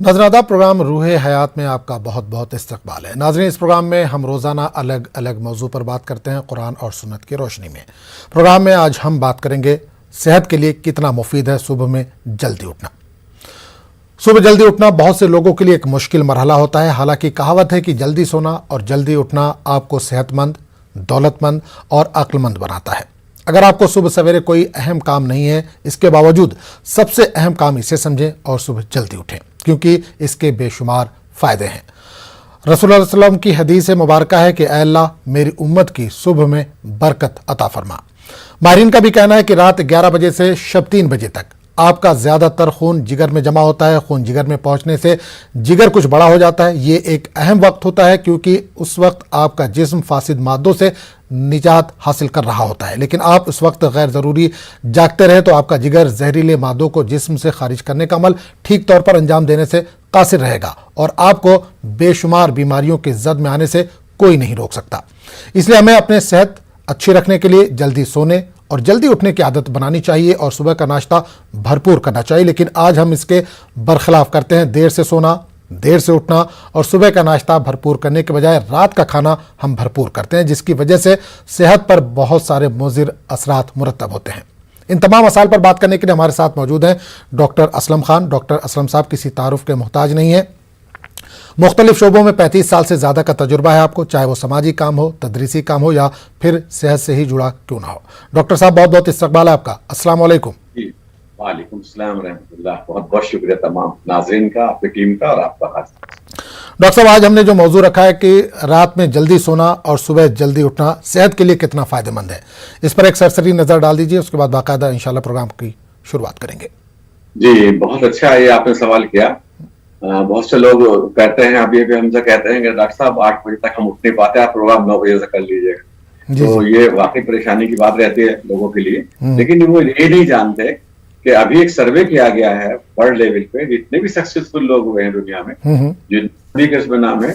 नाज़रीन प्रोग्राम रूह हयात में आपका बहुत बहुत इस्तकबाल है। नाज़रीन, इस प्रोग्राम में हम रोज़ाना अलग अलग मौजू पर बात करते हैं कुरान और सुन्नत की रोशनी में। प्रोग्राम में आज हम बात करेंगे सेहत के लिए कितना मुफीद है सुबह में जल्दी उठना। सुबह जल्दी उठना बहुत से लोगों के लिए एक मुश्किल मरहला होता है। हालांकि कहावत है कि जल्दी सोना और जल्दी उठना आपको सेहतमंद, दौलतमंद और अक्लमंद बनाता है। अगर आपको सुबह सवेरे कोई अहम काम नहीं है, इसके बावजूद सबसे अहम काम इसे समझें और सुबह जल्दी उठें, क्योंकि इसके बेशुमार फ़ायदे हैं। रसूलुल्लाह सल्लल्लाहु अलैहि वसल्लम की हदीस मुबारक है कि ऐ अल्लाह मेरी उम्मत की सुबह में बरकत अता फरमा। माहिरीन का भी कहना है कि रात 11 बजे से शब 3 बजे तक आपका ज़्यादातर खून जिगर में जमा होता है। खून जिगर में पहुंचने से जिगर कुछ बड़ा हो जाता है। ये एक अहम वक्त होता है क्योंकि उस वक्त आपका जिस्म फासिद मादों से निजात हासिल कर रहा होता है। लेकिन आप उस वक्त गैर ज़रूरी जागते रहे तो आपका जिगर जहरीले मादों को जिस्म से खारिज करने का अमल ठीक तौर पर अंजाम देने से कासिर रहेगा और आपको बेशुमार बीमारियों के जद में आने से कोई नहीं रोक सकता। इसलिए हमें अपने सेहत अच्छी रखने के लिए जल्दी सोने और जल्दी उठने की आदत बनानी चाहिए और सुबह का नाश्ता भरपूर करना चाहिए। लेकिन आज हम इसके बरखिलाफ करते हैं। देर से सोना, देर से उठना और सुबह का नाश्ता भरपूर करने के बजाय रात का खाना हम भरपूर करते हैं, जिसकी वजह से सेहत पर बहुत सारे मुज़िर असरात मुरतब होते हैं। इन तमाम मसाइल पर बात करने के लिए हमारे साथ मौजूद हैं डॉक्टर असलम खान। डॉक्टर असलम साहब किसी तारुफ के मोहताज नहीं है। मुख्तलिफ शोबों में 35 साल से ज़्यादा का तजुर्बा है आपको, चाहे वो समाजी काम हो, तदरीसी काम हो या फिर सेहत से ही जुड़ा क्यों ना हो। डॉक्टर साहब बहुत बहुत इस्तकबाल है आपका। अस्सलाम वालेकुम। वालेकुम सलाम रहमतुल्लाह। बहुत बहुत शुक्रिया तमाम नाज़रीन का, आपकी टीम का और आपका खास। डॉक्टर साहब, आज हमने जो मौजू रखा है कि रात में जल्दी सोना और सुबह जल्दी उठना सेहत के लिए कितना फ़ायदेमंद है, इस पर एक सरसरी नज़र डाल दीजिए, उसके बाद बाकायदा इंशाल्लाह प्रोग्राम की शुरुआत करेंगे। जी, बहुत अच्छा है ये आपने सवाल किया। बहुत से लोग कहते हैं, अभी भी हमसे कहते हैं कि डॉक्टर साहब 8 बजे तक हम उठ नहीं पाते, आप प्रोग्राम 9 बजे से कर लीजिएगा। तो ये वाकई परेशानी की बात रहती है लोगों के लिए। लेकिन वो ये नहीं जानते कि अभी एक सर्वे किया गया है वर्ल्ड लेवल पे, जितने भी सक्सेसफुल लोग हुए हैं दुनिया में, जितने के इसमें नाम है,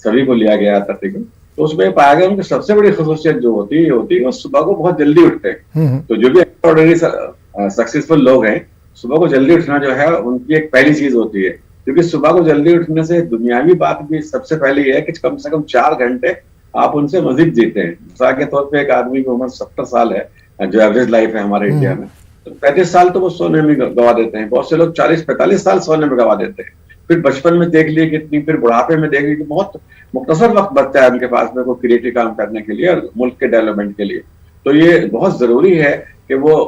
सभी को लिया गया तकरीबन, तो उसमें पाया गया उनकी सबसे बड़ी खसूसियत जो होती है वो सुबह को बहुत जल्दी उठते हैं। तो जो भी एक्स्ट्राऑर्डिनरी सक्सेसफुल लोग हैं, सुबह को जल्दी उठना जो है उनकी एक पहली चीज होती है। क्योंकि सुबह को जल्दी उठने से दुनियावी बात भी सबसे पहले ये है कि कम से कम 4 घंटे आप उनसे मजीद जीते हैं। मिसाल के तौर पे एक आदमी की उम्र 70 साल है, जो एवरेज लाइफ है हमारे इंडिया में, तो 35 साल तो वो सोने में गवा देते हैं। बहुत से लोग 40-45 साल सोने में गवा देते हैं। फिर बचपन में देख लिए कितनी, फिर बुढ़ापे में देख लिए कि बहुत मुख्तसर वक्त बचता है उनके पास में कोई क्रिएटिव काम करने के लिए और मुल्क के डेवलपमेंट के लिए। तो ये बहुत जरूरी है कि वो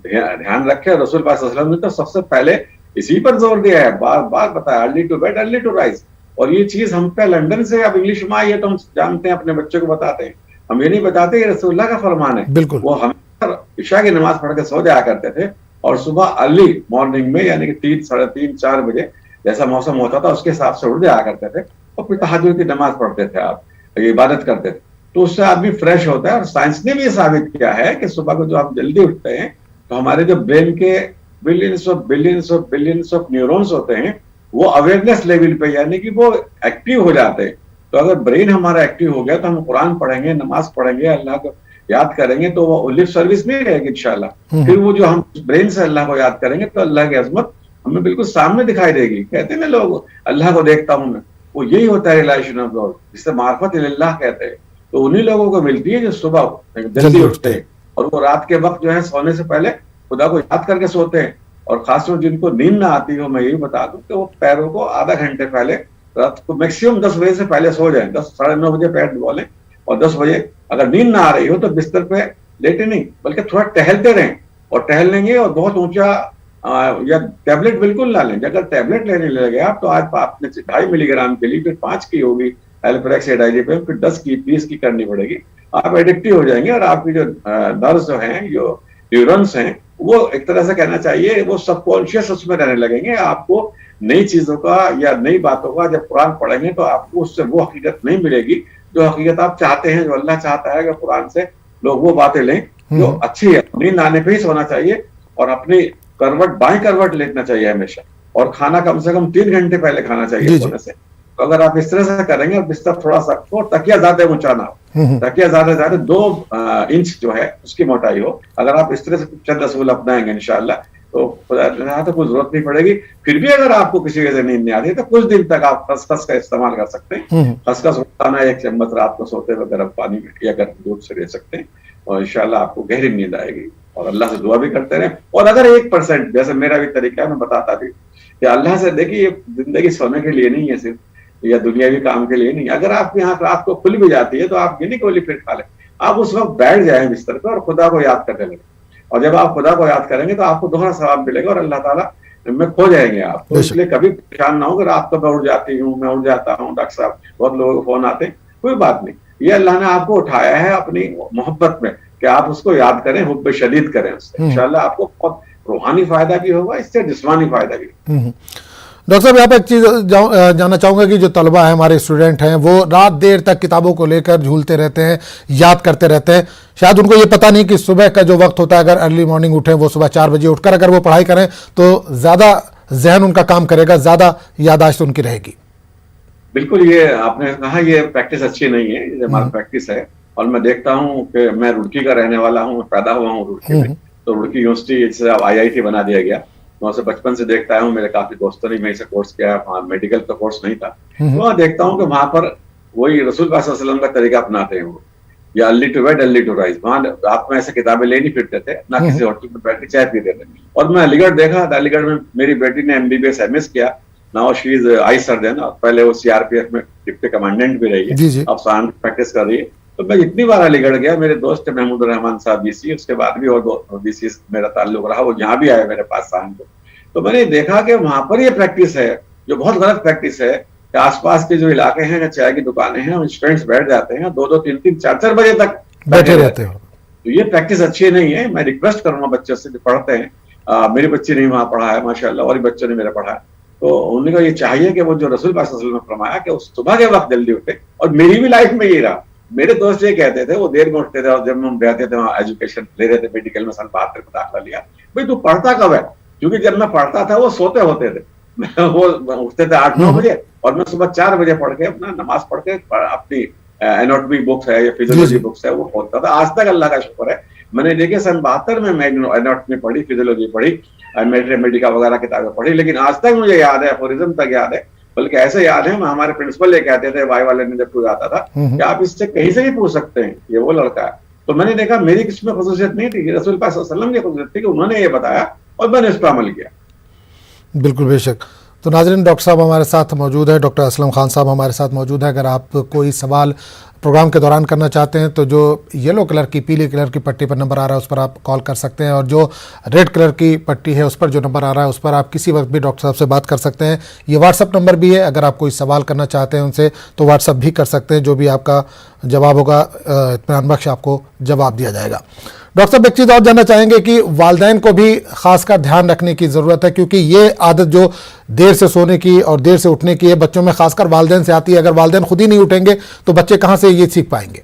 ध्यान रखे। रसूल पाक सल्लल्लाहु अलैहि वसल्लम ने तो सबसे पहले इसी पर जोर दिया है, बार बार बताया, early to bed early to rise. और ये चीज हम पे लंदन से अब इंग्लिश में आई है तो हम जानते हैं, अपने बच्चों को बताते हैं। हम ये नहीं बताते ये रसूलुल्लाह का फरमान है। बिल्कुल। वो हम इशा की नमाज पढ़ के सो जाया करते थे और सुबह अर्ली मॉर्निंग में यानी कि 3, 3:30, 4 बजे जैसा मौसम होता था उसके हिसाब से उठ जाया करते थे और फिर तहज्जुद की नमाज पढ़ते थे, आप ये इबादत करते थे। तो उससे आदमी फ्रेश होता है। और साइंस ने भी साबित किया है कि सुबह को जो आप जल्दी उठते हैं तो हमारे जो ब्रेन के बिलियंस ऑफ न्यूरॉन्स होते हैं वो अवेयरनेस लेवल पे यानी कि वो एक्टिव हो जाते हैं। तो अगर ब्रेन हमारा एक्टिव हो गया तो हम कुरान पढ़ेंगे, नमाज पढ़ेंगे, अल्लाह को याद करेंगे तो वो लिप सर्विस नहीं रहेगी इंशाल्लाह। फिर वो जो हम ब्रेन से अल्लाह को याद करेंगे तो अल्लाह की अजमत हमें बिल्कुल सामने दिखाई देगी। कहते हैं ना लोग, अल्लाह को देखता हूं मैं, वो यही होता है रियलाइजेशन ऑफ गॉड, जिसे मार्फत इल्लाह कहते हैं। तो उन्हीं लोगों को मिलती है जो सुबह जल्दी उठते हैं और वो रात के वक्त जो है सोने से पहले खुदा को याद करके सोते हैं। और खासतौर जिनको नींद ना आती हो, मैं यही बता दूं कि वो पैरों को आधा घंटे पहले, रात को मैक्सिमम 10 बजे से पहले सो जाएं। 10, साढ़े 9 बजे पैर डुबोलें और 10 बजे अगर नींद ना आ रही हो तो बिस्तर पे लेटे नहीं बल्कि थोड़ा टहलते रहें। और टहलेंगे और बहुत ऊंचा या टैबलेट बिल्कुल ना लें। अगर टैबलेट लेने लगे आप तो आज आपने 2.5 मिलीग्राम के लिए फिर 5 की होगी एल्प्रेक्स या डाइजेपिम, फिर 10 की, 20 की करनी पड़ेगी। आप एडिक्टिव हो जाएंगे और आपकी जो नर्व्स जो हैं, जो न्यूरॉन्स हैं, वो एक तरह से कहना चाहिए वो सबकॉन्शियस उसमें रहने लगेंगे। आपको नई चीजों का या नई बातों का जब कुरान पढ़ेंगे तो आपको उससे वो हकीकत नहीं मिलेगी जो हकीकत आप चाहते हैं, जो अल्लाह चाहता है कि कुरान से लोग वो बातें लें जो अच्छी है। नींद आने पे ही सोना चाहिए और अपनी करवट, बाएं करवट लेटना चाहिए हमेशा। और खाना कम से कम 3 घंटे पहले खाना चाहिए सोने से। तो अगर आप इस तरह से करेंगे और बिस्तर थोड़ा सा, तो तकिया ज्यादा ऊंचा ना हो, तकिया ज्यादा 2 इंच जो है उसकी मोटाई हो। अगर आप इस तरह से चंद असूल अपनाएंगे इंशाल्लाह तो खुदा ना तो कुछ जरूरत नहीं पड़ेगी। फिर भी अगर आपको किसी वजह से नींद नहीं आती तो कुछ दिन तक आप खसखस का इस्तेमाल कर सकते हैं। खसखस रोजाना 1 चम्मच रात को सोते हुए गर्म पानी में या गर्म दूध से ले सकते हैं, और इंशाल्लाह आपको गहरी नींद आएगी। और अल्लाह से दुआ भी करते रहे। और अगर 1% जैसे मेरा भी तरीका है, मैं बताता भी कि अल्लाह से देखिए, जिंदगी सोने के लिए नहीं है सिर्फ, या दुनियावी काम के लिए नहीं। अगर आपकी आंख रात को खुल भी जाती है तो आप गिनी गोली फिर खा लें, आप उस वक्त बैठ जाए बिस्तर पर और खुदा को याद करने लगे। और जब आप खुदा को याद करेंगे तो आपको दोहरा सवाब मिलेगा और अल्लाह ताला में खो जाएंगे आप। तो इसलिए कभी परेशान ना हो कि रात को मैं उठ जाती हूँ, मैं उठ जाता हूँ, डॉक्टर साहब बहुत लोगों को फोन आते हैं, कोई बात नहीं। ये अल्लाह ने आपको उठाया है अपनी मोहब्बत में कि आप उसको याद करें, हुब्ब शदीद करें उससे। इंशाल्लाह आपको बहुत रूहानी फायदा भी होगा, इससे जिस्मानी फायदा भी। डॉक्टर साहब, यहाँ पे एक चीज़ जानना चाहूँगा कि जो तलबा है, हमारे स्टूडेंट हैं, वो रात देर तक किताबों को लेकर झूलते रहते हैं, याद करते रहते हैं। शायद उनको ये पता नहीं कि सुबह का जो वक्त होता है, अगर अर्ली मॉर्निंग उठें, वो सुबह 4 बजे उठकर अगर वो पढ़ाई करें तो ज़्यादा जहन उनका काम करेगा, ज़्यादा याददाश्त उनकी रहेगी। बिल्कुल, ये आपने कहा, ये प्रैक्टिस अच्छी नहीं है, ये हमारा प्रैक्टिस है। और मैं देखता हूँ कि मैं रुड़की का रहने वाला हूँ, पैदा हुआ हूँ रुड़की में, तो रुड़की यूनिवर्सिटी जैसे अब IIT बना दिया गया, मैं उसे बचपन से देखता हूँ। मेरे काफी दोस्तों ने मैं इसे कोर्स किया, वहाँ मेडिकल का कोर्स नहीं था, तो वहाँ देखता हूँ कि वहां पर वही रसूल पाक सल्लल्लाहु अलैहि वसल्लम का तरीका अपनाते हैं वो, या early to bed early to rise. वहाँ रात में ऐसे किताबें ले नहीं फिरते थे, ना किसी होटल में बैठ के चाय पीते थे। और मैं अलीगढ़ देखा, अलीगढ़ में मेरी बेटी ने MBBS MS किया, now she is eye surgeon, और पहले वो CRPF में डिप्टी कमांडेंट भी रही है, अब साइन प्रैक्टिस कर रही है। तो मैं जितनी बार अलीगढ़ गया, मेरे दोस्त महमूद रहमान साहब BC, उसके बाद भी और BC मेरा ताल्लुक रहा, वो यहाँ भी आए मेरे पास साइन को। तो मैंने देखा कि वहां पर ये प्रैक्टिस है जो बहुत गलत प्रैक्टिस है कि आसपास के जो इलाके हैं, चाय की दुकानें हैं, स्टूडेंट्स बैठ जाते हैं 2-2, 3-3, 4-4 बजे तक बैठे रहते हैं। तो ये प्रैक्टिस अच्छी नहीं है। मैं रिक्वेस्ट करूंगा बच्चों से जो पढ़ते हैं, मेरे बच्चे ने वहां पढ़ा है माशाल्लाह, और बच्चों ने मेरा पढ़ा है, तो उन्हें ये चाहिए कि वो जो रसूल पाक सल्लल्लाहु अलैहि वसल्लम ने फरमाया कि उस सुबह के वक्त जल्दी उठे। और मेरी भी लाइफ में ये रहा, मेरे दोस्त ये कहते थे, वो देर में उठते थे, और जब हम रहते थे वहाँ एजुकेशन ले रहे थे, मेडिकल में सन 72 में दाखिला लिया, भाई तू पढ़ता कब है? क्योंकि जब मैं पढ़ता था वो सोते होते थे, वो उठते थे 8-9 बजे, और मैं सुबह 4 बजे पढ़ के अपना नमाज पढ़ के अपनी एनाटॉमी बुक्स है या फिजियोलॉजी बुक्स है वो पढ़ता था। आज तक अल्लाह का शुक्र है, मैंने देखिए सन 72 में मैं एनाटॉमी पढ़ी, फिजियोलॉजी पढ़ी, मेडिका वगैरह किताबें पढ़ी, लेकिन आज तक मुझे याद है, अफोरिज्म तक याद है, बल्कि ऐसे याद है, हमारे प्रिंसिपल ये कहते थे, वाई वाले ने जब कोई आता था कि आप इससे कहीं से भी पूछ सकते हैं, ये वो लड़का है। तो मैंने देखा मेरी किसमें खसूसियत नहीं थी, रसूल पाक सल्लल्लाहु अलैहि वसल्लम की खसूसियत थी कि उन्होंने ये बताया और मैंने इस पर अमल किया। बिल्कुल, बेशक। तो नाज़रीन, डॉक्टर साहब हमारे साथ मौजूद है, डॉक्टर असलम खान साहब हमारे साथ मौजूद है। अगर आप कोई सवाल प्रोग्राम के दौरान करना चाहते हैं तो जो येलो कलर की, पीली कलर की पट्टी पर नंबर आ रहा है उस पर आप कॉल कर सकते हैं, और जो रेड कलर की पट्टी है उस पर जो नंबर आ रहा है उस पर आप किसी वक्त भी डॉक्टर साहब से बात कर सकते हैं। ये व्हाट्सअप नंबर भी है, अगर आप कोई सवाल करना चाहते हैं उनसे तो व्हाट्सअप भी कर सकते हैं, जो भी आपका जवाब होगा इत्मीनान बख्श आपको जवाब दिया जाएगा। डॉक्टर साहब, एक चीज़ और जानना चाहेंगे कि वालिदैन को भी खासकर ध्यान रखने की ज़रूरत है, क्योंकि ये आदत जो देर से सोने की और देर से उठने की है बच्चों में, खासकर वालिदैन से आती है। अगर वालिदैन खुद ही नहीं उठेंगे तो बच्चे कहाँ से ये सीख पाएंगे?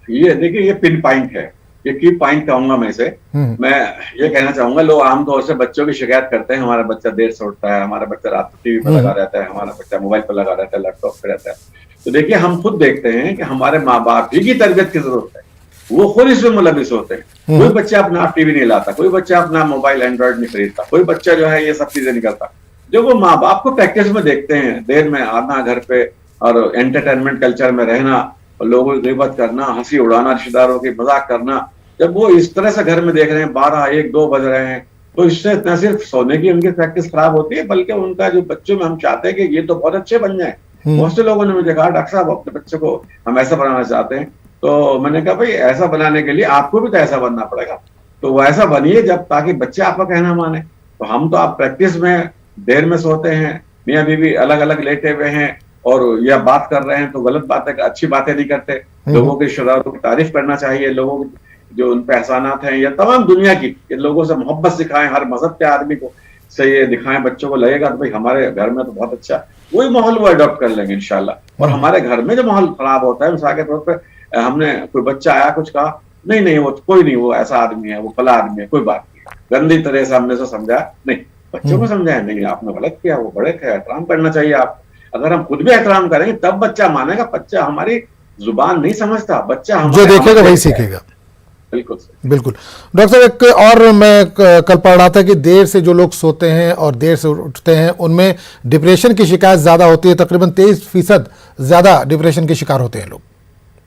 ये देखिए, ये पिन पॉइंट है, ये की पॉइंट कहूंगा मैं इसे। मैं ये कहना चाहूंगा, लोग आमतौर से बच्चों की शिकायत करते हैं, हमारा बच्चा देर से उठता है, हमारा बच्चा रात को TV पर लगा रहता है, हमारा बच्चा मोबाइल पर लगा रहता है, लैपटॉप पर रहता है। तो देखिए, हम खुद देखते हैं कि हमारे माँ बाप ही की तरबियत की जरूरत है, वो खुद इसमें मुलविस होते हैं। कोई बच्चा अपना TV नहीं लाता, कोई बच्चा अपना मोबाइल एंड्रॉइड नहीं खरीदता, कोई बच्चा जो है ये सब चीजें नहीं करता। जब वो माँ बाप को प्रैक्टिस में देखते हैं, देर में आना घर पे और एंटरटेनमेंट कल्चर में रहना और लोगों की गिबत करना, हंसी उड़ाना, रिश्तेदारों की मजाक करना, जब वो इस तरह से घर में देख रहे हैं 12, 1, 2 बज रहे हैं, तो इससे न सिर्फ सोने की उनकी प्रैक्टिस खराब होती है, बल्कि उनका जो बच्चों में हम चाहते हैं कि ये तो बहुत अच्छे बन जाए। बहुत से लोगों ने मुझे कहा, डॉक्टर साहब अपने बच्चे को हम ऐसा बनाना चाहते हैं। तो मैंने कहा, भाई ऐसा बनाने के लिए आपको भी तो ऐसा बनना पड़ेगा, तो वो ऐसा बनिए जब, ताकि बच्चे आपका कहना माने। तो हम तो आप प्रैक्टिस में देर में सोते हैं, मियाँ बीवी अलग अलग लेटे हुए हैं और यह बात कर रहे हैं, तो गलत बात है, अच्छी बातें नहीं करते। लोगों के रिश्तेदारों की तारीफ करना चाहिए, लोगों की जो उन पे एहसानात हैं या तमाम दुनिया की, लोगों से मोहब्बत सिखाएं, हर मजहब के आदमी को से ये दिखाएं, बच्चों को लगेगा तो भाई हमारे घर में तो बहुत अच्छा, वही माहौल वो अडॉप्ट कर लेंगे इंशाल्लाह। और हमारे घर में जो माहौल खराब होता है, मिसाल के तौर पर हमने कोई बच्चा आया कुछ कहा, नहीं वो कोई नहीं, वो ऐसा आदमी है, वो फला आदमी है, कोई बात नहीं, गंदी तरह से हमने समझा नहीं, बच्चों को समझाया नहीं, आपने गलत किया, वो बड़े थे, एहतराम करना चाहिए आप। अगर हम खुद भी एहतराम करेंगे तब बच्चा मानेगा। बच्चा हमारी जुबान नहीं समझता, बच्चा जो देखेगा वही सीखेगा। बिल्कुल सही। बिल्कुल। डॉक्टर साहब, एक और मैं कल पढ़ रहा था कि देर से जो लोग सोते हैं और देर से उठते हैं उनमें डिप्रेशन की शिकायत ज़्यादा होती है, तकरीबन 23% ज़्यादा डिप्रेशन के शिकार होते हैं लोग।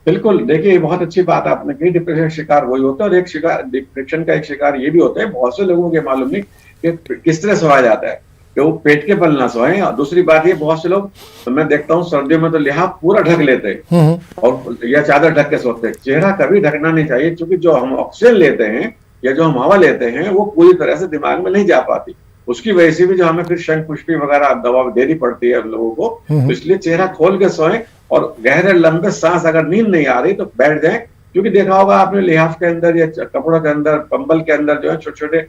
बिल्कुल, देखिए बहुत अच्छी बात आपने कही, डिप्रेशन का शिकार वही होता है, और एक शिकार डिप्रेशन का एक शिकार ये भी होता है, बहुत से लोगों के मालूम नहीं कि किस तरह सोया जाता है, कि वो पेट के बल ना सोएं। और दूसरी बात ये, बहुत से लोग तो मैं देखता हूँ सर्दियों में तो लिहाफ पूरा ढक लेते हैं और या चादर ढक के सोते हैं। चेहरा कभी ढकना नहीं चाहिए, क्योंकि जो हम ऑक्सीजन लेते हैं या जो हम हवा लेते हैं वो पूरी तरह से दिमाग में नहीं जा पाती। उसकी वजह से भी जो हमें फिर शंख पुष्पी वगैरह दवा देनी पड़ती है लोगों को। तो इसलिए चेहरा खोल के सोएं और गहरे लंबे सांस, अगर नींद नहीं आ रही तो बैठ जाएं, क्योंकि देखा होगा आपने लिहाफ के अंदर या कपड़ों के अंदर, कंबल के अंदर जो है छोटे छोटे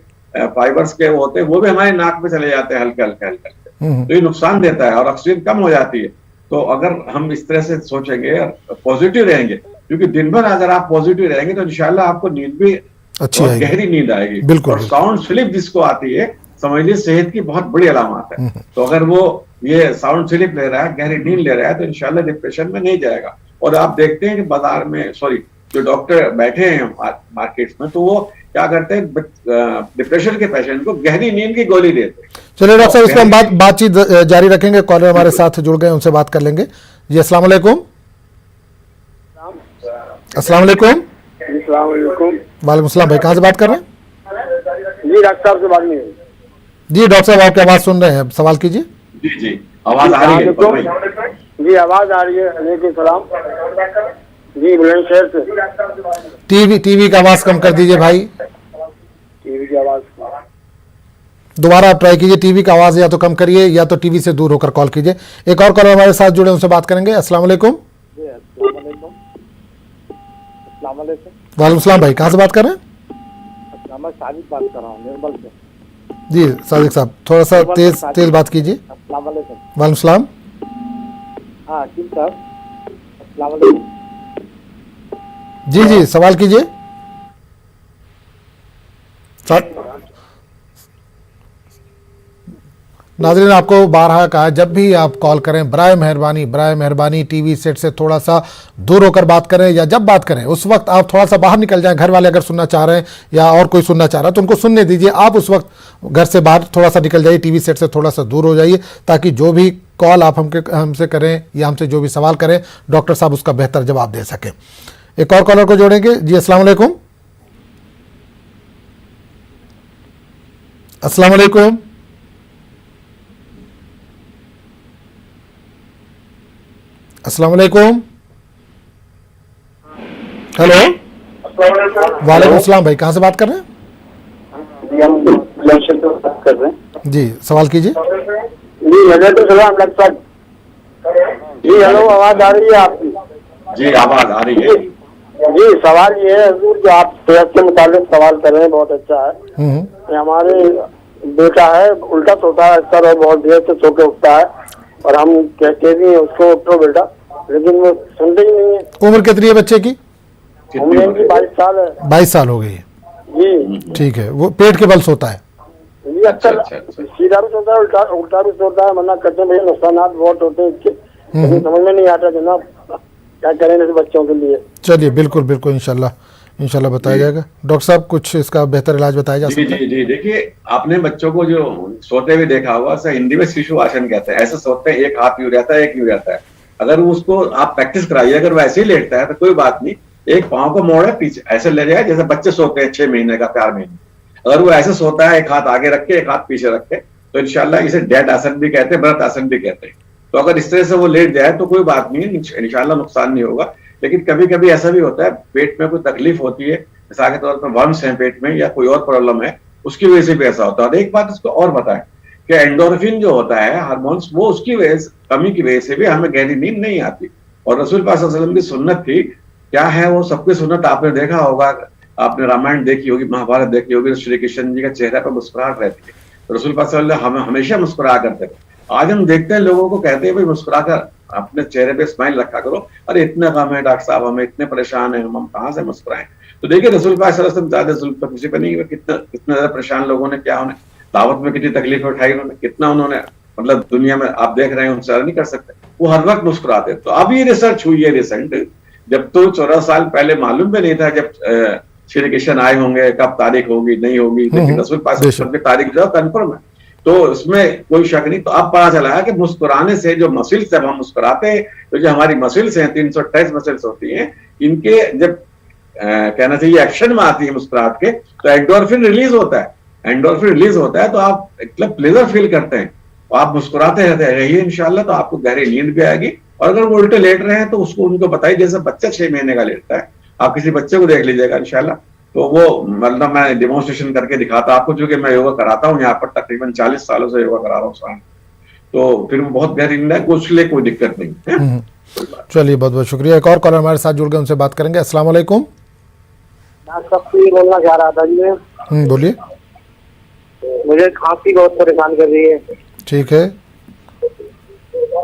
फाइबर्स के वो होते हैं, वो भी हमारे नाक में चले जाते हैं हल्के हल्के हल्के हल्के। तो ये नुकसान देता है और ऑक्सीजन कम हो जाती है। तो अगर हम इस तरह से सोचेंगे और पॉजिटिव रहेंगे, क्योंकि दिन भर अगर आप पॉजिटिव रहेंगे तो इंशाल्लाह आपको नींद भी अच्छी और आएगी। गहरी नींद आएगी। बिल्कुल। और साउंड स्लिप जिसको आती है, समझ लीजिए सेहत की बहुत बड़ी अलामत है। तो अगर वो ये साउंड स्लिप ले रहा है, गहरी नींद ले रहा है, तो इंशाल्लाह डिप्रेशन में नहीं जाएगा। और आप देखते हैं कि बाजार में जो डॉक्टर बैठे हैं मार्केट्स में, तो वो क्या करते हैं, डिप्रेशन के पेशेंट को गहरी नींद की गोली देते हैं। चलिए डॉक्टर साहब, इस पर हम बातचीत जारी रखेंगे। कॉलर हमारे साथ जुड़ गए, उनसे बात कर लेंगे। जी अस्सलाम वालेकुम। अस्सलाम वालेकुम। वालेकुम सलाम भाई, कहाँ से बात कर रहे हैं? जी डॉक्टर साहब से बात नहीं हुई। जी डॉक्टर साहब, आपकी आवाज़ सुन रहे हैं, सवाल कीजिए। जी जी, आवाज आ रही है? जी आवाज आ रही है। वालेकुम सलाम। जी बुलंदशहर से। टीवी का आवाज़ कम कर दीजिए भाई। टीवी की आवाज दोबारा आप ट्राई कीजिए, टीवी का आवाज़ या तो कम करिए या तो टीवी से दूर होकर कॉल कीजिए। एक और कॉलर हमारे साथ जुड़े, उनसे बात करेंगे। अस्सलाम वालेकुम। वालेकुम सलाम भाई, कहाँ से बात कर रहे हैं? मैं साजिद बात कर रहा हूँ निर्मल से। जी साजिद साहब, थोड़ा सा तेज बात कीजिए। अस्सलाम वालेकुम। वालेकुम सलाम। हाँ ठीक साहब, अस्सलाम वालेकुम। जी जी, सवाल कीजिए। नाज़रीन, आपको बारहा कहा, जब भी आप कॉल करें बराए मेहरबानी टीवी सेट से थोड़ा सा दूर होकर बात करें, या जब बात करें उस वक्त आप थोड़ा सा बाहर निकल जाएं। घर वाले अगर सुनना चाह रहे हैं या और कोई सुनना चाह रहा है तो उनको सुनने दीजिए। आप उस वक्त घर से बाहर थोड़ा सा निकल जाइए, टीवी सेट से थोड़ा सा दूर हो जाइए, ताकि जो भी कॉल आप हमसे करें या हमसे जो भी सवाल करें, डॉक्टर साहब उसका बेहतर जवाब दे सकें। एक और कॉलर को जोड़ेंगे। जी अस्सलाम वालेकुम। अस्सलाम वालेकुम। अस्सलाम वालेकुम। हेलो। वालेकुम सलाम भाई, कहाँ से बात कर रहे हैं? जी हम बुलंदशहर से बात कर रहे हैं। जी सवाल कीजिए। जी वालेकुम सलाम डॉक्टर साहब। जी हेलो, आवाज आ रही है आपकी? जी आवाज आ रही है। जी सवाल ये है हजूर, जो आप सेहत के मुताबिक सवाल कर रहे हैं बहुत अच्छा है। हमारे बेटा है, उल्टा सोता है अक्सर और बहुत देर से सो के उठता है, और हम कहते भी हैं उसको उठो बेटा, लेकिन वो सुनते ही नहीं है। उम्र कितनी है बच्चे की? उम्र इनकी 22 साल है। 22 साल हो गई है। जी ठीक है, वो पेट के बल सोता है? जी अक्सर सीधा भी सोता है, उल्टा भी सोता है। मना करते हैं भैया, नुकसान बहुत होते हैं इसके, लेकिन समझ में नहीं आता जनाब क्या करें ऐसे बच्चों के लिए। चलिए बिल्कुल बिल्कुल, इंशाल्लाह बताया जाएगा। डॉक्टर साहब, कुछ इसका बेहतर इलाज बताया जा सकता है? जी जी, देखिए आपने बच्चों को जो सोते हुए देखा होगा, ऐसा हिंदी में शिशु आसन कहते हैं। ऐसे सोते हैं, एक हाथ यूं रहता है एक यूं रहता है। अगर उसको आप प्रैक्टिस कराइए, अगर वैसे ही लेटता है तो कोई बात नहीं, एक पाँव को मोड़े पीछे ऐसे ले जाए, जैसे बच्चे सोते हैं 6 महीने का 4 महीने। अगर वो ऐसे सोता है, एक हाथ आगे रख के एक हाथ पीछे रख के, तो इंशाल्लाह इसे डेड आसन भी कहते हैं, व्रत आसन भी कहते हैं। तो अगर इस तरह से वो लेट जाए तो कोई बात नहीं, इंशाल्लाह नुकसान नहीं होगा। लेकिन कभी कभी ऐसा भी होता है, पेट में कोई तकलीफ होती है, मिसाल के तौर पर वर्म्स है पेट में या कोई और प्रॉब्लम है, उसकी वजह से भी ऐसा होता है। और एक बात इसको और बताएं कि एंडोर्फिन जो होता है हार्मोन्स, वो उसकी वजह से, कमी की वजह से भी हमें गहरी नींद नहीं आती। और रसूल पाक सल्लल्लाहु अलैहि वसल्लम की सुन्नत थी, क्या है वो, सबकी सुन्नत आपने देखा होगा, आपने रामायण देखी होगी, महाभारत देखी होगी, तो श्री कृष्ण जी के चेहरे पर मुस्कुराहट रहती है। रसूल पाक सल्लल्लाहु अलैहि वसल्लम हमेशा मुस्कुरा करते थे। आज हम देखते हैं लोगों को कहते हैं भाई मुस्कुरा कर अपने चेहरे पे स्माइल रखा करो। अरे इतने गम है डॉक्टर साहब, हमें इतने परेशान है, हम कहाँ से मुस्कुराएं। तो देखिए रसूल पाक सल्लल्लाहु अलैहि वसल्लम ज्यादा जुल्म तो किसी पे नहीं, कितना ज्यादा परेशान लोगों ने, क्या उन्हें दावत में कितनी तकलीफ उठाई उन्होंने, कितना उन्होंने, मतलब दुनिया में आप देख रहे हैं उनसे नहीं कर सकते, वो हर वक्त मुस्कुराते। तो अब ये रिसर्च हुई है रिसेंट, जब तो 14 साल पहले मालूम भी नहीं था, जब श्री कृष्ण आए होंगे, कब तारीख होगी नहीं होगी, लेकिन रसूल पाक सल्लल्लाहु अलैहि वसल्लम की तारीख जो कंफर्म है, तो इसमें कोई शक नहीं। तो अब पता चला है कि मुस्कुराने से जो मसल्स, जब हम मुस्कुराते हैं तो जो हमारी मसल्स हैं 328 मसल्स होती हैं, इनके जब कहना चाहिए एक्शन में आती है मुस्कुराहट के, तो एंडोर्फिन रिलीज होता है। एंडोर्फिन रिलीज होता है तो आप मतलब प्लेजर फील करते हैं, तो आप मुस्कुराते रहते रहिए इंशाल्लाह, तो आपको गहरी नींद भी आएगी। और अगर वो उल्टे लेट रहे हैं तो उसको उनको बताइए, जैसे बच्चा 6 महीने का लेटता है, आप किसी बच्चे को देख लीजिएगा इंशाल्लाह, तो वो मतलब मैं डेमोन्स्ट्रेशन करके दिखाता आपको, क्योंकि मैं योगा कराता हूँ यहाँ पर, तकरीबन 40 सालों से योगा करा रहा हूँ, तो फिर वो बहुत गहरी नींद है, उसके कोई दिक्कत नहीं है। चलिए बहुत बहुत शुक्रिया। एक और कॉलर हमारे साथ जुड़ गए, उनसे बात करेंगे। अस्सलाम वालेकुम। बोलना चाह रहा था जी, बोलिए। मुझे खांसी बहुत परेशान कर रही है। ठीक है,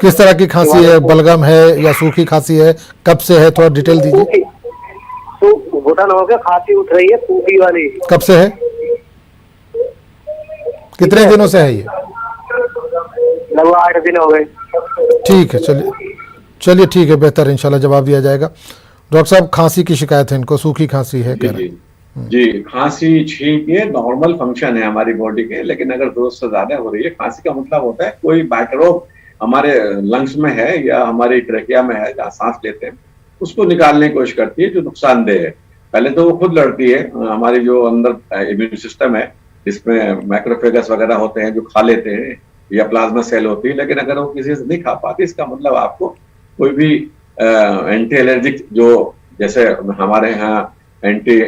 किस तरह की खांसी है? बलगम है या सूखी खांसी है? कब से है, थोड़ा डिटेल दीजिए। घुटन हो गया, खांसी उठ रही है सूखी वाली। कब से है? कितने दिनों से है ये? लगभग 8 दिन हो गए। ठीक है, चलिए ठीक है, बेहतर, इंशाल्लाह जवाब दिया जाएगा। डॉक्टर साहब, खांसी की शिकायत है इनको, सूखी खांसी है कह रहे हैं। जी, खांसी ठीक है, नॉर्मल फंक्शन है हमारी बॉडी के, लेकिन अगर दोस्त से ज्यादा हो रही है, खांसी का मतलब होता है कोई माइक्रोब हमारे लंग्स में है या हमारी ट्रेकिया में है, जहाँ सांस लेते हैं, उसको निकालने की कोशिश करती है, जो नुकसानदेह है। पहले तो वो खुद लड़ती है, हमारी जो अंदर इम्यून सिस्टम है जिसमें मैक्रोफेगस वगैरह होते हैं जो खा लेते हैं, या प्लाज्मा सेल होती है, लेकिन अगर वो किसी से नहीं खा पाती, इसका मतलब आपको कोई भी एंटी एलर्जिक, जो जैसे हमारे यहाँ एंटी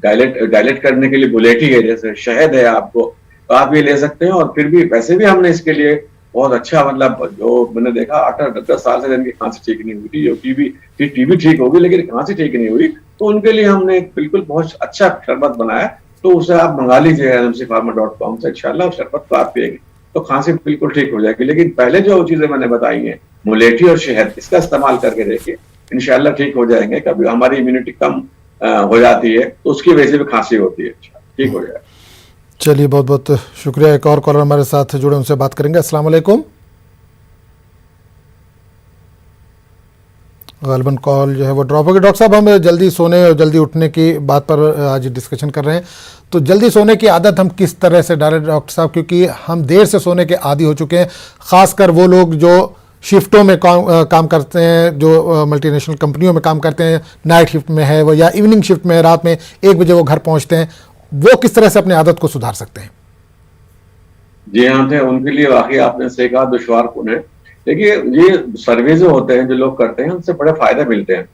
डायलेट करने के लिए बुलेटी है, जैसे शहद है, आपको तो आप ये ले सकते हैं। और फिर भी वैसे भी हमने इसके लिए बहुत अच्छा, मतलब जो मैंने देखा 8-10 साल से जिनकी खांसी ठीक नहीं हुई थी, जो टीबी ठीक होगी लेकिन खांसी ठीक नहीं हुई, तो उनके लिए हमने बिल्कुल बहुत अच्छा शरबत बनाया, तो उसे आप मंगा लीजिए lmcpharma.com से, इंशाल्लाह शरबत को आप पिएंगे तो खांसी बिल्कुल ठीक हो जाएगी। लेकिन पहले जो चीजें मैंने बताई हैं, मुलेठी और शहद, इसका इस्तेमाल करके देखिए, इंशाल्लाह ठीक हो जाएंगे। कभी हमारी इम्यूनिटी कम हो जाती है तो उसकी वजह से भी खांसी होती है, ठीक हो जाएगा। चलिए बहुत बहुत शुक्रिया। एक और कॉलर हमारे साथ जुड़े, उनसे बात करेंगे। अस्सलाम वालेकुम। गालिबन कॉल जो है वो ड्रॉप हो गई। डॉक्टर साहब, हम जल्दी सोने और जल्दी उठने की बात पर आज डिस्कशन कर रहे हैं, तो जल्दी सोने की आदत हम किस तरह से डालें डॉक्टर साहब, क्योंकि हम देर से सोने के आदी हो चुके हैं, ख़ासकर वो लोग जो शिफ्टों में काम करते हैं, जो मल्टीनेशनल कंपनियों में काम करते हैं, नाइट शिफ्ट में है वो या इवनिंग शिफ्ट में, रात में 1 बजे वो घर पहुंचते हैं, वो किस तरह से अपनी आदत को सुधार सकते हैं? जी हाँ, थे उनके लिए वाकई आपने सही कहा, दुश्वारपूर्ण है। देखिए, ये सर्वे जो होते हैं, जो लोग करते हैं, उनसे बड़े फायदे मिलते हैं।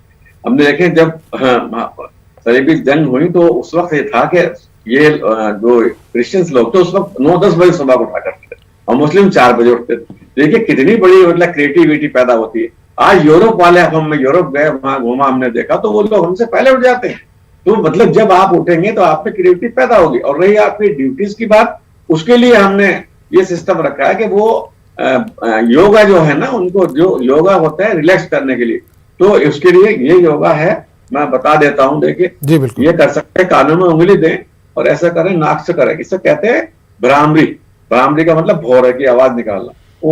हमने देखे जब सर्वे की जंग हुई तो उस वक्त ये था कि ये जो क्रिश्चियंस लोग थे उस वक्त 9-10 बजे सुबह उठा करते थे और मुस्लिम 4 बजे उठते थे। देखिए कितनी बड़ी मतलब क्रिएटिविटी पैदा होती है। आज यूरोप वाले, अब हम यूरोप गए, वहां घूमा, हमने देखा तो वो लोग हमसे पहले उठ जाते हैं। तो मतलब जब आप उठेंगे तो आप में क्रिएटिविटी पैदा होगी। और रही आपकी ड्यूटीज की बात, उसके लिए हमने ये सिस्टम रखा है कि वो योगा जो है ना, उनको जो योगा होता है रिलैक्स करने के लिए, तो उसके लिए ये योगा है, मैं बता देता हूँ। देखिए जी बिल्कुल, ये कर सकते हैं, कानों में उंगली दें और ऐसा करें, नाक से करें। इसे कहते हैं भ्रामरी। भ्रामरी का मतलब भौरे की आवाज निकालना, ओ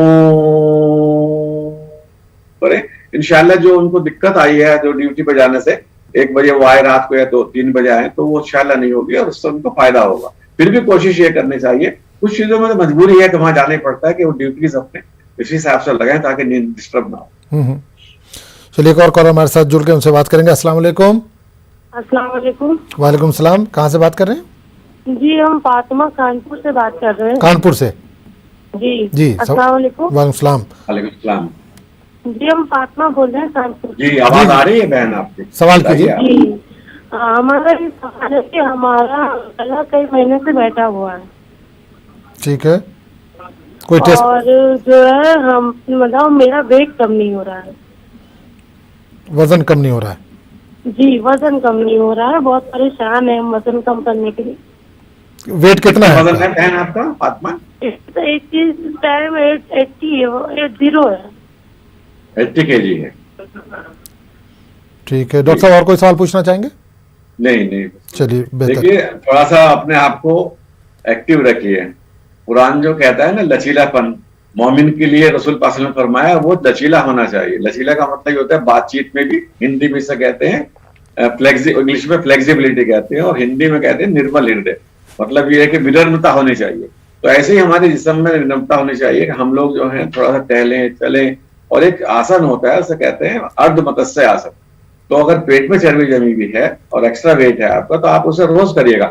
करें। इंशाल्लाह जो उनको दिक्कत आई है, जो ड्यूटी पर जाने से 1 बजे वो आए रात को या 2-3 बजे आए, तो वो इंशाल्लाह नहीं होगी और उससे उनको फायदा होगा। फिर भी कोशिश ये करनी चाहिए, कुछ चीजों में तो मजबूरी है कि वहां जाना ही पड़ता है कि वो ड्यूटीज अपने इसी हिसाब से लगाएं ताकि नींद डिस्टर्ब ना हो। चलिए एक और कॉलर हमारे साथ जुड़ के उनसे बात करेंगे। अस्सलाम वालेकुम। अस्सलाम वालेकुम। वालेकुम सलाम। कहाँ से बात कर रहे हैं? जी हम फातिमा कानपुर से बात कर रहे हैं। कानपुर से? जी अस्सलाम वालेकुम। वालेकुम सलाम। वालेकुम सलाम। जी हम फातिमा बोल रहे हैं कानपुर। जी आवाज आ रही है बहन आपकी? सवाल कीजिए। जी हमारा ये सवाल है कि हमारा गला कई महीने से बैठा हुआ है। ठीक है, कोई टेस्ट? और जो है हम मतलब मेरा वेट कम नहीं हो रहा है। वजन कम नहीं हो रहा है? जी वजन कम नहीं हो रहा है, बहुत परेशान है हम वजन कम करने के लिए। वेट कितना है? वजन है बहन आपका फातिमा? 80 टाइम 80 है। 80 kg है। ठीक है डॉक्टर साहब, और कोई सवाल पूछना चाहेंगे? नहीं। चलिए बेहतर। देखिए थोड़ा सा अपने आप को एक्टिव रखिए। कुरान जो कहता है ना लचीलापन, मोमिन के लिए रसूल पाक सल्लल्लाहु अलैहि वसल्लम ने फरमाया वो लचीला होना चाहिए। लचीला का मतलब ये होता है बातचीत में भी, हिंदी में इसे कहते हैं इंग्लिश में फ्लेक्सिबिलिटी कहते हैं और हिंदी में कहते हैं निर्मल हृदय। मतलब ये है कि विनम्रता होनी चाहिए। तो ऐसे ही हमारे जिस्म में विनम्रता होनी चाहिए कि हम लोग जो है थोड़ा सा टहलें चलें। और एक आसन होता है, उसे कहते हैं अर्ध मत्स्य आसन। तो अगर पेट में चर्बी जमी हुई है और एक्स्ट्रा वेट है आपका, तो आप उसे रोज करिएगा।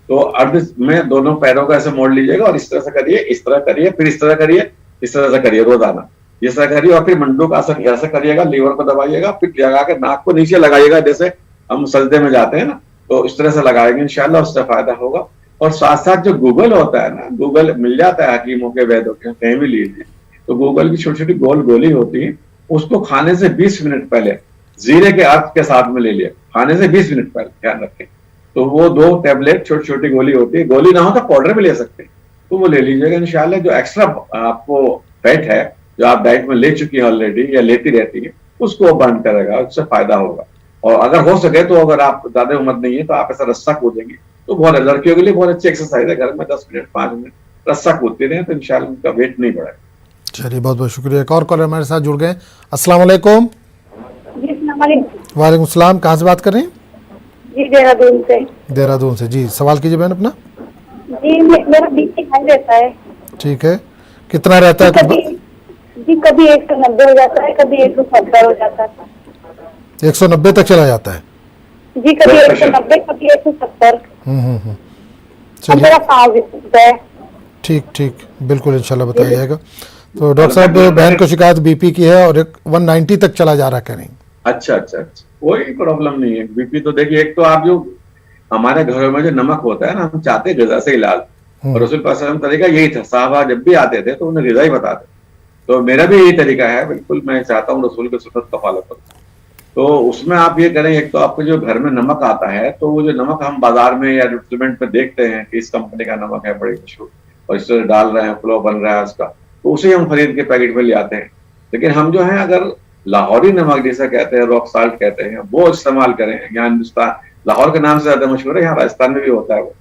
तो अर्ध में दोनों पैरों को ऐसे मोड़ लीजिएगा और इस तरह से करिए, इस तरह करिए, फिर इस तरह करिए, इस तरह से करिए रोजाना। इस तरह करिए और फिर मंडूक आसन ऐसे करिएगा, लीवर को दबाइएगा, फिर लगा के नाक को नीचे लगाइएगा, जैसे हम सजदे में जाते हैं ना, तो इस तरह से लगाएंगे, इंशाल्लाह उससे फायदा होगा। और साथ साथ जो गूगल होता है ना, गूगल मिल जाता है हकीमों के, वैद्यों के, कहीं भी लीजिए। तो गूगल की छोटी छोटी गोल गोली होती है, उसको खाने से 20 मिनट पहले जीरे के अर्क के साथ में ले लिया, खाने से 20 मिनट पहले, ध्यान रखें। तो वो 2 टैबलेट छोटी छोटी गोली होती है, गोली ना हो तो पाउडर भी ले सकते हैं, तो वो ले लीजिएगा। इंशाल्लाह जो एक्स्ट्रा आपको फैट है जो आप डाइट में ले चुकी है ऑलरेडी या लेती रहती है, उसको बर्न करेगा, उससे फायदा होगा। और अगर हो सके तो अगर आप ज्यादा उम्र नहीं है तो आप ऐसा रस्सा कूदेंगे तो बहुत, लड़कियों के लिए बहुत अच्छी एक्सरसाइज है। घर में 10 मिनट 5 मिनट रस्सा कूदते रहे तो इंशाल्लाह उनका वेट नहीं बढ़ेगा। चलिए, बहुत बहुत शुक्रिया। एक और कॉलर हमारे साथ जुड़ गए। अस्सलाम वालेकुम। वालेकुम सलाम। कहाँ से बात कर रहे हैं? जी देहरादून से। देहरादून से, जी सवाल कीजिए बहन अपना। जी मेरा बीपी हाई रहता है। ठीक है, कितना रहता है? कभी 190 हो जाता है, कभी 170 हो जाता है। 190 तक चला जाता है? जी कभी 190, कभी 170। चलिए, है। ठीक ठीक, बिल्कुल इंशाल्लाह बताया जाएगा। तो डॉक्टर साहब, बहन को शिकायत बीपी की है और 190 तक चला जा रहा, कह रही। अच्छा, कोई प्रॉब्लम नहीं है। बीपी तो देखिए, एक तो आप जो हमारे घरों में जो नमक होता है ना, हम चाहते हैं ग़िज़ा से इलाज, और रसूल पाक सल्लल्लाहु अलैहि वसल्लम तरीका यही था। साहबा जब भी आते थे तो उन्हें ग़िज़ा ही बताते। तो मेरा भी यही तरीका है, बिल्कुल मैं चाहता हूँ रसूल की सुन्नत का फॉलो करूँ। तो उसमें आप ये करें, एक तो आपको जो घर में नमक आता है, तो वो जो नमक हम बाजार में या रेस्टोरेंट में देखते हैं कि इस कंपनी का नमक है बड़ी मशहूर और इससे डाल रहे हैं, फ्लो बन रहा है उसका, तो उसे हम खरीद के पैकेट में ले आते हैं। लेकिन हम जो है अगर लाहौरी नमक जिसे कहते हैं, रॉक साल्ट कहते हैं, वो इस्तेमाल करें। यहाँ हिंदुस्तान लाहौर के नाम से ज्यादा मशहूर है, यहाँ राजस्थान में भी होता है वो,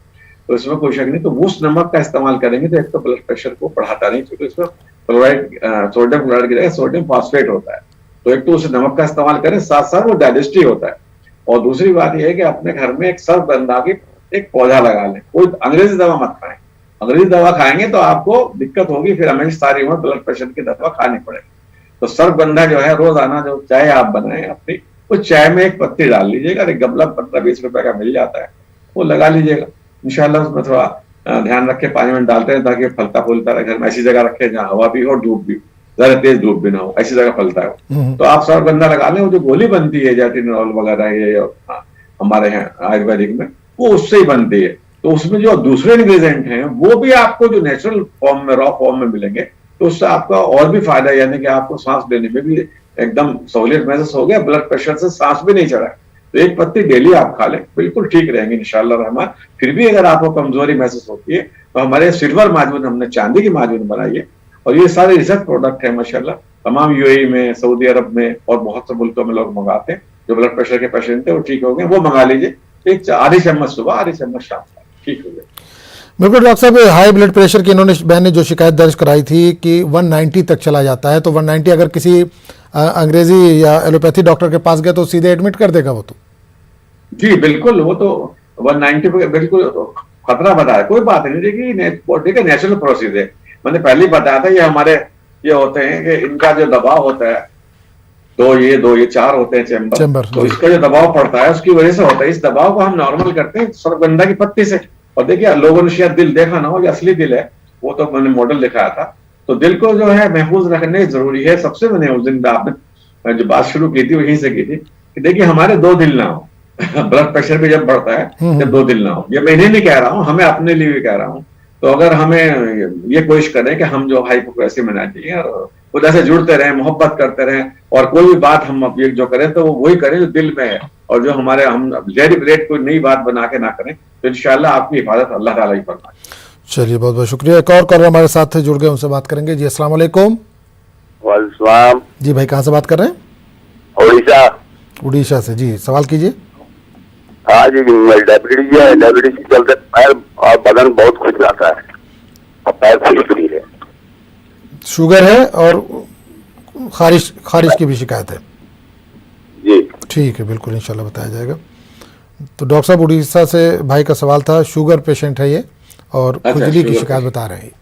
तो इसमें कोई शक नहीं। तो उस नमक का इस्तेमाल करेंगे तो एक तो ब्लड प्रेशर को बढ़ाता नहीं, क्योंकि इसमें क्लोराइड, सोडियम क्लोराइड की जगह सोडियम फॉस्फेट होता है। तो एक तो उस नमक का इस्तेमाल करें, साथ साथ वो डाइजेस्टिव होता है। और दूसरी बात यह है कि अपने घर में एक सर्वगंधा की एक पौधा लगा लें। कोई अंग्रेजी दवा मत खाएं, अंग्रेजी दवा खाएंगे तो आपको दिक्कत होगी, फिर हमें सारी उम्र ब्लड प्रेशर की दवा खानी पड़ेगी। तो सर्वगंधा जो है, रोजाना जो चाय आप बनाए अपनी, उस चाय में एक पत्ती डाल लीजिएगा, एक गमला 15-20 रुपए का मिल जाता है, वो लगा लीजिएगा। इंशाल्लाह उसमें थोड़ा ध्यान रखे, पानी में डालते हैं ताकि फलता फूलता रहे। घर में ऐसी जगह रखे जहाँ हवा भी हो और धूप भी, ज्यादा तेज धूप भी ना हो, ऐसी जगह फलता है। तो आप सर्वगंधा लगा लें। वो जो गोली बनती है जैटिनोल वगैरह, ये हमारे यहाँ आयुर्वेदिक में, वो उससे ही बनती है। तो उसमें जो दूसरे इंग्रेडिएंट हैं वो भी आपको जो नेचुरल फॉर्म में, रॉ फॉर्म में मिलेंगे, तो उससे आपका और भी फायदा, यानी कि आपको सांस लेने में भी एकदम सहूलियत महसूस हो गया, ब्लड प्रेशर से सांस भी नहीं चढ़ा। तो एक पत्ती डेली आप खा लें, बिल्कुल ठीक रहेंगे इंशाल्लाह रहमान। फिर भी अगर आपको कमजोरी महसूस होती है तो हमारे सिल्वर माजून, हमने चांदी की माजून बनाई है, और ये सारे रिसर्च प्रोडक्ट है माशाल्लाह। तमाम यूएई में, सऊदी अरब में और बहुत से मुल्कों में लोग मंगाते हैं। जो ब्लड प्रेशर के पेशेंट थे वो ठीक हो गए, वो मंगा लीजिए। एक आधी चम्मच सुबह, आधी चम्मच शाम, ठीक हो गया। बिल्कुल डॉक्टर साहब, हाई ब्लड प्रेशर की इन्होंने, बहन ने जो शिकायत दर्ज कराई थी कि 190 तक चला जाता है, तो 190 अगर किसी अंग्रेजी या एलोपैथी डॉक्टर के पास गए तो सीधे एडमिट कर देगा वो? तो जी बिल्कुल, वो तो 190 पे बिल्कुल खतरा बताया, कोई बात नहीं। देखिए बॉडी का नेचुरल प्रोसेस है, मैंने पहले ही बताया था। ये हमारे ये होते हैं कि इनका जो दबाव होता है, दो ये 4 होते हैं चैम्बर, तो इसका जो दबाव पड़ता है उसकी वजह से होता है। इस दबाव को हम नॉर्मल करते हैं सर्वगंधा की पत्ती से। और देखिए, लोगों ने शायद दिल देखा ना हो, ये असली दिल है, वो तो मैंने मॉडल दिखाया था। तो दिल को जो है महफूज रखने जरूरी है। सबसे मैंने उस दिन आपने जो बात शुरू की थी वहीं से की थी कि देखिए हमारे 2 दिल ना हो। ब्लड प्रेशर भी जब बढ़ता है जब 2 दिल ना हो, ये मैं इन्हें नहीं कह रहा हूँ, हमें अपने लिए भी कह रहा हूँ। तो अगर हमें ये कोशिश करें कि हम जो हाइपोक्रेसी में ना चाहिए और खुदा से जुड़ते रहें, मोहब्बत करते रहें, और कोई भी बात हम अब जो करें तो वो वही करें जो दिल में है, और जो हमारे हम रेट कोई नई बात बना के ना करें, तो इंशाल्लाह आपकी हिफाजत अल्लाह ताला ही फरमाए। चलिए, बहुत बहुत शुक्रिया। एक और कॉलर हमारे साथ जुड़ गए, उनसे बात करेंगे। जी अस्सलाम वालेकुम। वालेकुम। जी भाई, कहाँ से बात कर रहे हैं? उड़ीसा से। जी सवाल कीजिए। हाँ जी, डायबिटीज है, डायबिटीज के चलते पैर और बदन बहुत खुज जाता है और पैर खुजली है। शुगर है और खारिश की भी शिकायत है? जी ठीक है, बिल्कुल इंशाल्लाह बताया जाएगा। तो डॉक्टर साहब, उड़ीसा से भाई का सवाल था, शुगर पेशेंट है ये और अच्छा, खुजली की शुगर शिकायत बता रहे हैं।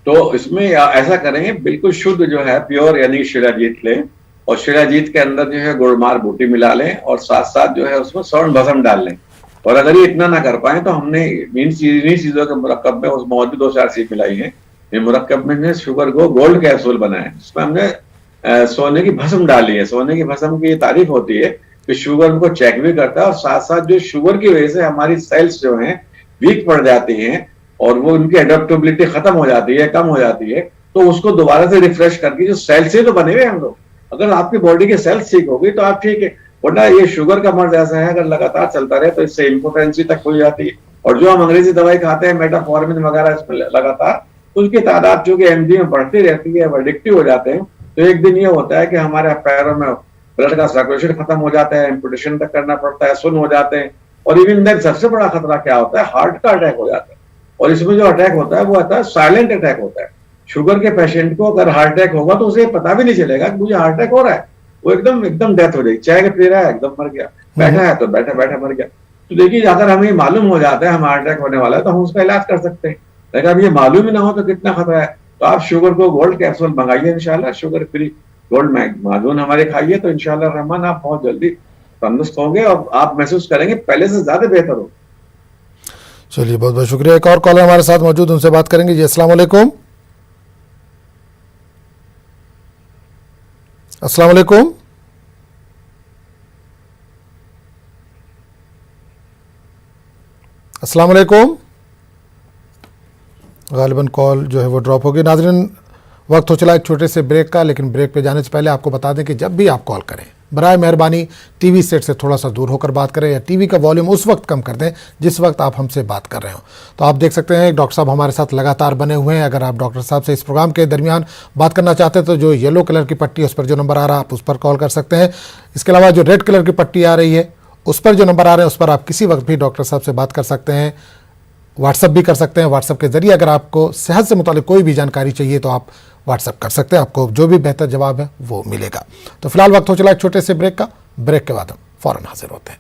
तो इसमें ऐसा करेंगे, बिल्कुल शुद्ध जो है प्योर यानी शिलाजीत लें, और शिलाजीत के अंदर जो है गुड़मार बूटी मिला लें, और साथ साथ जो है उसमें स्वर्ण भस्म डाल लें। और अगर ये इतना ना कर पाए तो हमने इन्हीं चीजों के मुरक्कब में उसमें और भी 2-4 चीज मिलाई है। ये मुरक्कब में शुगर को गोल्ड कैप्सूल बनाए, उसमें हमने सोने की भस्म डाली है। सोने की भस्म की ये तारीफ होती है कि शुगर को चेक भी करता है, और साथ साथ जो शुगर की वजह से हमारी सेल्स जो हैं वीक पड़ जाती हैं और वो उनकी एडेप्टेबिलिटी खत्म हो जाती है, कम हो जाती है, तो उसको दोबारा से रिफ्रेश करके, जो सेल्स से तो बने हुए हम लोग, अगर आपकी बॉडी की सेल्स ठीक होगी तो आप ठीक है। वरना ये शुगर का मर्ज ऐसा है, अगर लगातार चलता रहे तो इससे इम्पोटेंसी तक हो जाती है। और जो हम अंग्रेजी दवाई खाते हैं मेटाफॉर्मिन वगैरह इसमें लगातार, तो उसकी तादाद चूंकि एमजी में बढ़ती रहती है, एडिक्टिव हो जाते हैं, तो एक दिन ये होता है कि हमारे पैरों में ब्लड का सर्कुलेशन खत्म हो जाता है, एम्पुटेशन तक करना पड़ता है, सुन्न हो जाते हैं। और इवन देन सबसे बड़ा खतरा क्या होता है, हार्ट का अटैक हो जाता है। और इसमें जो अटैक होता है वो आता है साइलेंट अटैक होता है। शुगर के पेशेंट को अगर हार्ट अटैक होगा तो उसे पता भी नहीं चलेगा कि मुझे हार्ट अटैक हो रहा है, वो एकदम डेथ हो जाएगी। चाय के पी रहा है एकदम मर गया, बैठा है तो बैठा बैठा मर गया। तो देखिए, अगर हमें मालूम हो जाता है हम हार्ट अटैक होने वाला है तो हम उसका इलाज कर सकते हैं, लेकिन अब ये मालूम ही ना हो तो कितना खतरा है। तो आप शुगर को गोल्ड कैप्सूल मंगाइए, इंशाल्लाह शुगर फ्री गोल्ड माजून हमारे खाइए, तो इंशाल्लाह रहमान आप बहुत जल्दी तंदुरुस्त होंगे और आप महसूस करेंगे पहले से ज्यादा बेहतर हो। चलिए, बहुत बहुत शुक्रिया। एक और कॉलर हमारे साथ मौजूद, उनसे बात करेंगे। जी अस्सलाम वालेकुम। अस्सलाम वालेकुम। अस्सलाम वालेकुम। गालिबन कॉल जो है वो ड्रॉप होगी। नाज़रीन, वक्त हो चला एक छोटे से ब्रेक का, लेकिन ब्रेक पे जाने से पहले आपको बता दें कि जब भी आप कॉल करें, बराए मेहरबानी टीवी सेट से थोड़ा सा दूर होकर बात करें, या टीवी का वॉल्यूम उस वक्त कम कर दें जिस वक्त आप हमसे बात कर रहे हो। तो आप देख सकते हैं डॉक्टर साहब हमारे साथ लगातार बने हुए हैं। अगर आप डॉक्टर साहब से इस प्रोग्राम के दरमियान बात करना चाहते हैं तो जो येलो कलर की पट्टी है उस पर जो नंबर आ रहा है आप उस पर कॉल कर सकते हैं। इसके अलावा जो रेड कलर की पट्टी आ रही है उस पर जो नंबर आ रहे हैं उस पर आप किसी वक्त भी डॉक्टर साहब से बात कर सकते हैं। व्हाट्सअप भी कर सकते हैं। व्हाट्सअप के जरिए अगर आपको सेहत से मुतालिक कोई भी जानकारी चाहिए तो आप व्हाट्सअप कर सकते हैं, आपको जो भी बेहतर जवाब है वो मिलेगा। तो फिलहाल वक्त हो चला एक छोटे से ब्रेक का। ब्रेक के बाद हम फौरन हाजिर होते हैं।